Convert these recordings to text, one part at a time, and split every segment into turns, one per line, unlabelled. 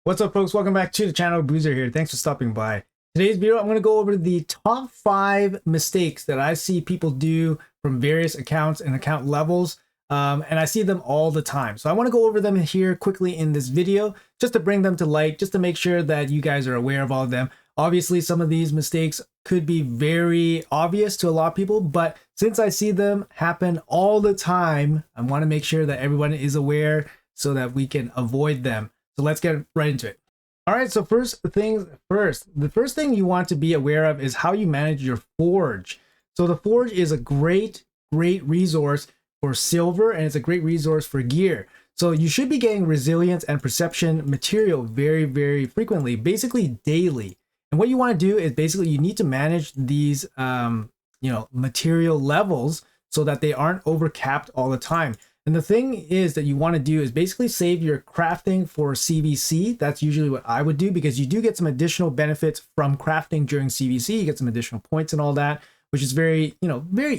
What's up, folks? Welcome back to the channel. Bruiser here. Thanks for stopping by. Today's video, I'm going to go over the top 5 mistakes that I see people do from various accounts and account levels. And I see them all the time. So I want to go over them here quickly in this video, just to bring them to light, just to make sure that you guys are aware of all of them. Obviously, some of these mistakes could be very obvious to a lot of people, but since I see them happen all the time, I want to make sure that everyone is aware so that we can avoid them. So let's get right into it. All right, so first things first, the first thing you want to be aware of is how you manage your forge. So the forge is a great resource for silver, and it's a great resource for gear. So you should be getting resilience and perception material very frequently, basically daily. And what you want to do is basically you need to manage these material levels so that they aren't overcapped all the time. And the thing is that you want to do is basically save your crafting for CVC. That's usually what I would do, because you do get some additional benefits from crafting during CVC. You get some additional points and all that, which is very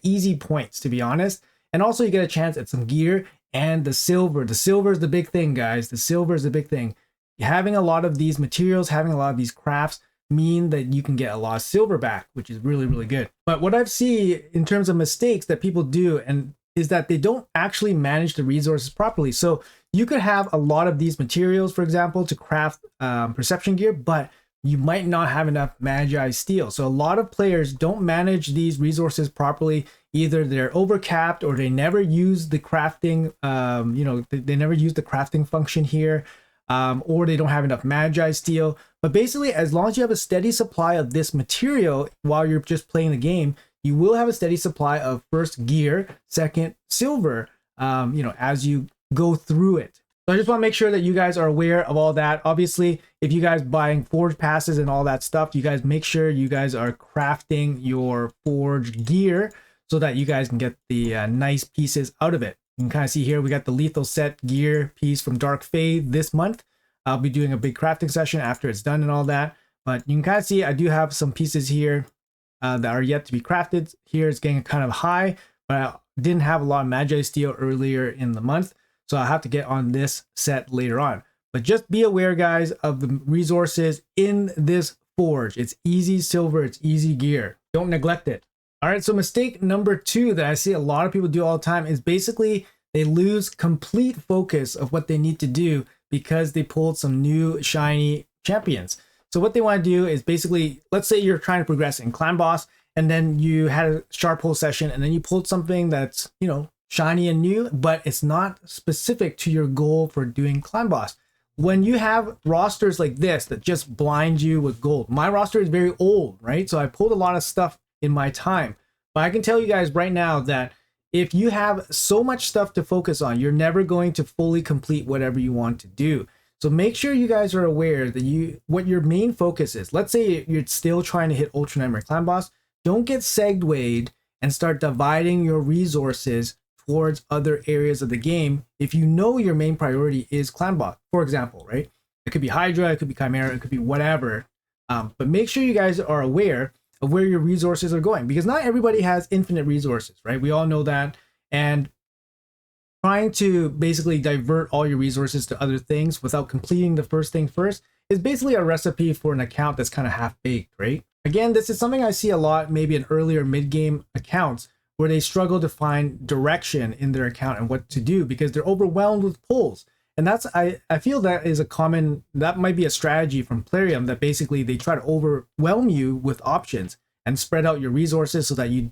easy points, to be honest. And also you get a chance at some gear and the silver. The silver is the big thing, guys. The silver is the big thing. Having a lot of these materials, having a lot of these crafts mean that you can get a lot of silver back, which is really good. But what I've seen in terms of mistakes that people do is that they don't actually manage the resources properly. So you could have a lot of these materials, for example, to craft perception gear, but you might not have enough Magi steel. So a lot of players don't manage these resources properly. Either they're overcapped or they never use the crafting, they never use the crafting function here, or they don't have enough Magi steel. But basically, as long as you have a steady supply of this material while you're just playing the game, you will have a steady supply of first gear, second silver, as you go through it. So I just want to make sure that you guys are aware of all that. Obviously, if you guys buying forge passes and all that stuff, you guys make sure you guys are crafting your forge gear so that you guys can get the nice pieces out of it. You can kind of see here, we got the lethal set gear piece from Dark Fade this month. I'll be doing a big crafting session after it's done and all that. But you can kind of see I do have some pieces here that are yet to be crafted. Here it's getting kind of high, but I didn't have a lot of Magi steel earlier in the month, so I'll have to get on this set later on. But just be aware, guys, of the resources in this forge. It's easy silver, it's easy gear. Don't neglect it. All right, so mistake number 2 that I see a lot of people do all the time is basically they lose complete focus of what they need to do because they pulled some new shiny champions. So what they want to do is basically, let's say you're trying to progress in Clan Boss, and then you had a sharp pull session, and then you pulled something that's, shiny and new, but it's not specific to your goal for doing Clan Boss. When you have rosters like this that just blind you with gold, my roster is very old, right? So I pulled a lot of stuff in my time. But I can tell you guys right now that if you have so much stuff to focus on, you're never going to fully complete whatever you want to do. So make sure you guys are aware that what your main focus is. Let's say you're still trying to hit Ultra Nightmare Clan Boss. Don't get segued and start dividing your resources towards other areas of the game if you know your main priority is Clan Boss, for example, right? It could be Hydra, it could be Chimera, it could be whatever. But make sure you guys are aware of where your resources are going, because not everybody has infinite resources, right? We all know that. And trying to basically divert all your resources to other things without completing the first thing first is basically a recipe for an account that's kind of half-baked, right? Again, this is something I see a lot maybe in earlier mid-game accounts where they struggle to find direction in their account and what to do because they're overwhelmed with pulls. And that's, I feel that is that might be a strategy from Plarium, that basically they try to overwhelm you with options and spread out your resources so that you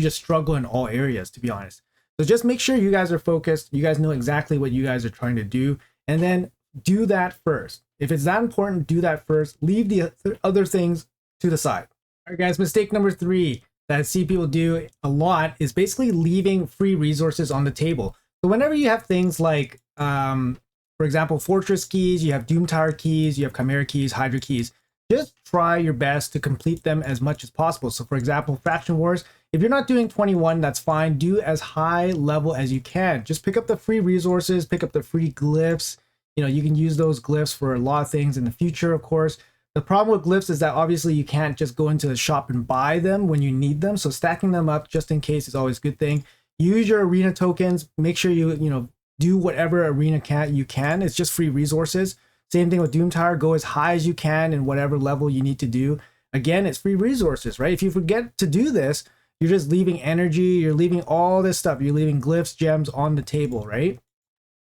just struggle in all areas, to be honest. So just make sure you guys are focused. You guys know exactly what you guys are trying to do, and then do that first. If it's that important, do that first. Leave the other things to the side. All right, guys, mistake number 3 that I see people do a lot is basically leaving free resources on the table. So whenever you have things like, for example, Fortress keys, you have Doom Tower keys, you have Chimera keys, Hydra keys, just try your best to complete them as much as possible. So for example, Faction Wars, if you're not doing 21, that's fine. Do as high level as you can. Just pick up the free resources, pick up the free glyphs. You can use those glyphs for a lot of things in the future, of course. The problem with glyphs is that obviously you can't just go into the shop and buy them when you need them. So stacking them up just in case is always a good thing. Use your arena tokens. Make sure you do whatever arena you can. It's just free resources. Same thing with Doom Tower. Go as high as you can in whatever level you need to do. Again, it's free resources, right? If you forget to do this, you're just leaving energy, you're leaving all this stuff. You're leaving glyphs, gems on the table, right?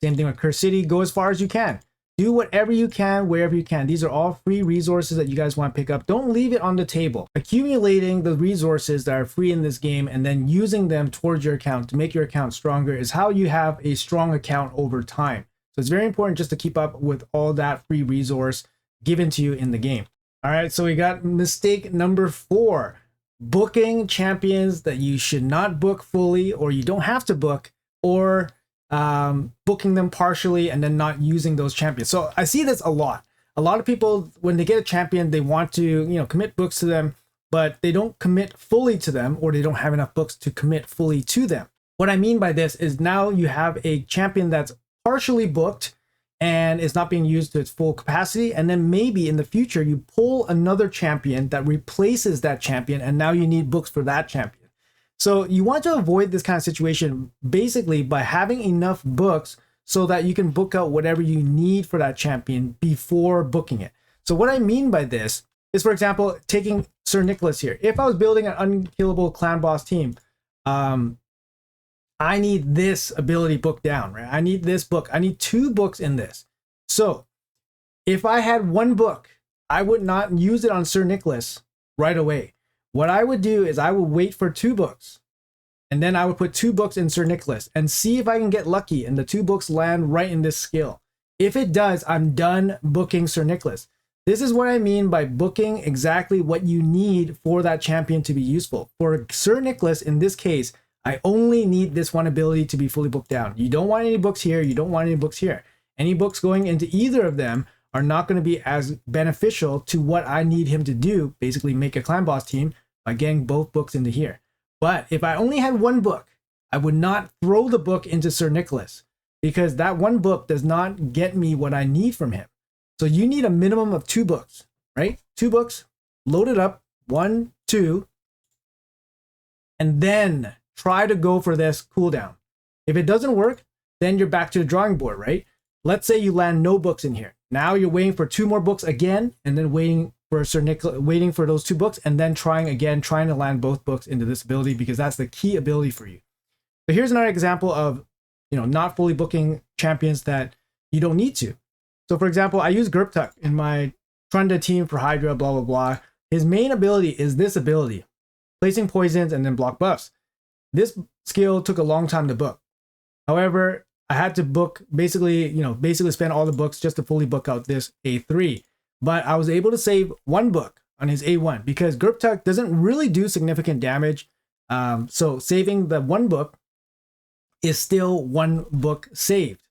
Same thing with Curse City. Go as far as you can. Do whatever you can, wherever you can. These are all free resources that you guys want to pick up. Don't leave it on the table. Accumulating the resources that are free in this game and then using them towards your account to make your account stronger is how you have a strong account over time. So it's very important just to keep up with all that free resource given to you in the game. All right, so we got mistake number 4. Booking champions that you should not book fully, or you don't have to book, or booking them partially and then not using those champions. So I see this a lot. A lot of people, when they get a champion, they want to, commit books to them, but they don't commit fully to them, or they don't have enough books to commit fully to them. What I mean by this is now you have a champion that's partially booked and is not being used to its full capacity, and then maybe in the future you pull another champion that replaces that champion, and now you need books for that champion. So you want to avoid this kind of situation basically by having enough books so that you can book out whatever you need for that champion before booking it. So what I mean by this is, for example, taking Sir Nicholas here. If I was building an unkillable clan boss team, I need this ability book down, right? I need this book. I need 2 books in this. So if I had 1 book, I would not use it on Sir Nicholas right away. What I would do is I would wait for 2 books, and then I would put 2 books in Sir Nicholas and see if I can get lucky and the 2 books land right in this skill. If it does, I'm done booking Sir Nicholas. This is what I mean by booking exactly what you need for that champion to be useful. For Sir Nicholas, in this case, I only need this 1 ability to be fully booked down. You don't want any books here. You don't want any books here. Any books going into either of them are not going to be as beneficial to what I need him to do, basically make a clan boss team by getting both books into here. But if I only had 1 book, I would not throw the book into Sir Nicholas, because that 1 book does not get me what I need from him. So you need a minimum of 2 books, right? 2 books, load it up, 1, 2, and then try to go for this cooldown. If it doesn't work, then you're back to the drawing board, right? Let's say you land no books in here. Now you're waiting for 2 more books again, and then waiting for Sir Nicholas, waiting for those 2 books, and then trying to land both books into this ability, because that's the key ability for you. So here's another example of, not fully booking champions that you don't need to. So for example, I use Gurptuk in my Trunda team for Hydra, blah, blah, blah. His main ability is this ability, placing poisons and then block buffs. This skill took a long time to book. However, I had to book basically spend all the books just to fully book out this A3. But I was able to save 1 book on his A1 because Gurptuk doesn't really do significant damage. So saving the 1 book is still 1 book saved.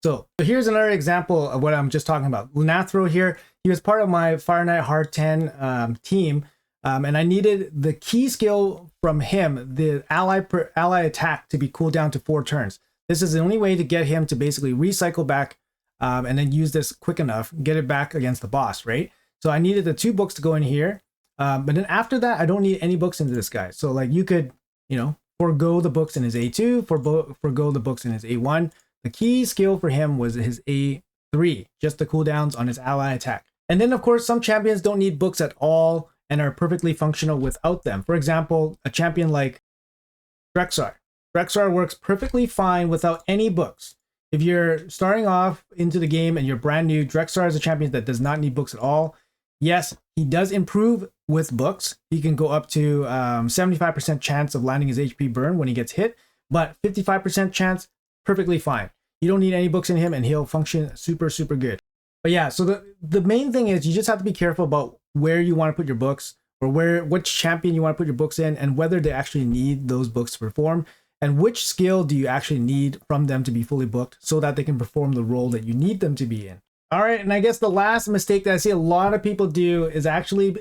So here's another example of what I'm just talking about. Lunathro here, he was part of my Fire Knight Hard 10 team. And I needed the key skill from him, the ally attack, to be cooled down to 4 turns. This is the only way to get him to basically recycle back and then use this quick enough, get it back against the boss, right? So I needed the 2 books to go in here. But then after that, I don't need any books into this guy. So like you could, forego the books in his A2, forego the books in his A1. The key skill for him was his A3, just the cooldowns on his ally attack. And then of course, some champions don't need books at all and are perfectly functional without them. For example, a champion like Drexar. Drexar works perfectly fine without any books. If you're starting off into the game and you're brand new, Drexar is a champion that does not need books at all. Yes, he does improve with books. He can go up to 75% chance of landing his HP burn when he gets hit, but 55% chance, perfectly fine. You don't need any books in him and he'll function super, super good. But yeah, so the main thing is you just have to be careful about where you want to put your books, or which champion you want to put your books in, and whether they actually need those books to perform, and which skill do you actually need from them to be fully booked so that they can perform the role that you need them to be in. All right, and I guess the last mistake that I see a lot of people do is actually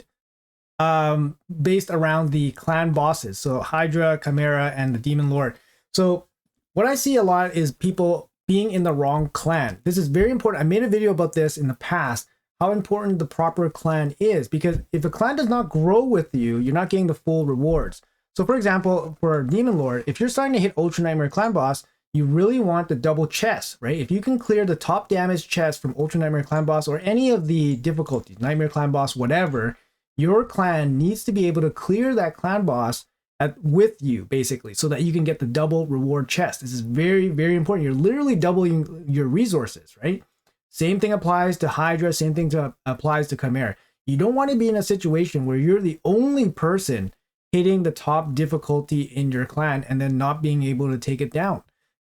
based around the clan bosses. So Hydra, Chimera, and the Demon Lord. So what I see a lot is people being in the wrong clan. This is very important. I made a video about this in the past, how important the proper clan is, because if a clan does not grow with you, you're not getting the full rewards. So for example, for Demon Lord, if you're starting to hit Ultra Nightmare clan boss, you really want the double chest, right? If you can clear the top damage chest from Ultra Nightmare Clan Boss or any of the difficulties, Nightmare Clan Boss, whatever, your clan needs to be able to clear that clan boss with you, basically, so that you can get the double reward chest. This is very, very important. You're literally doubling your resources, right? Same thing applies to Hydra, same thing applies to Chimera. You don't want to be in a situation where you're the only person hitting the top difficulty in your clan and then not being able to take it down.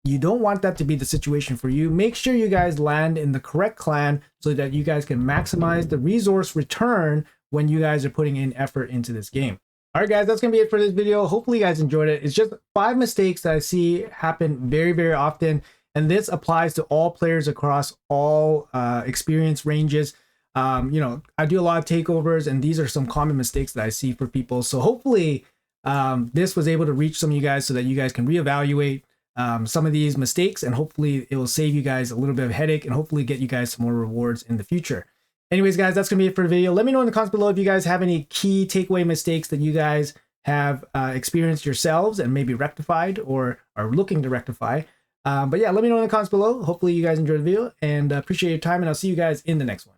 You don't want that to be the situation for you. Make sure you guys land in the correct clan so that you guys can maximize the resource return when you guys are putting in effort into this game. All right, guys, that's going to be it for this video. Hopefully you guys enjoyed it. It's just 5 mistakes that I see happen very, very often. And this applies to all players across all experience ranges. You know, I do a lot of takeovers, and these are some common mistakes that I see for people. So hopefully this was able to reach some of you guys so that you guys can reevaluate some of these mistakes, and hopefully it will save you guys a little bit of headache and hopefully get you guys some more rewards in the future. Anyways, guys, that's going to be it for the video. Let me know in the comments below if you guys have any key takeaway mistakes that you guys have experienced yourselves and maybe rectified or are looking to rectify. But yeah, let me know in the comments below. Hopefully you guys enjoyed the video, and appreciate your time, and I'll see you guys in the next one.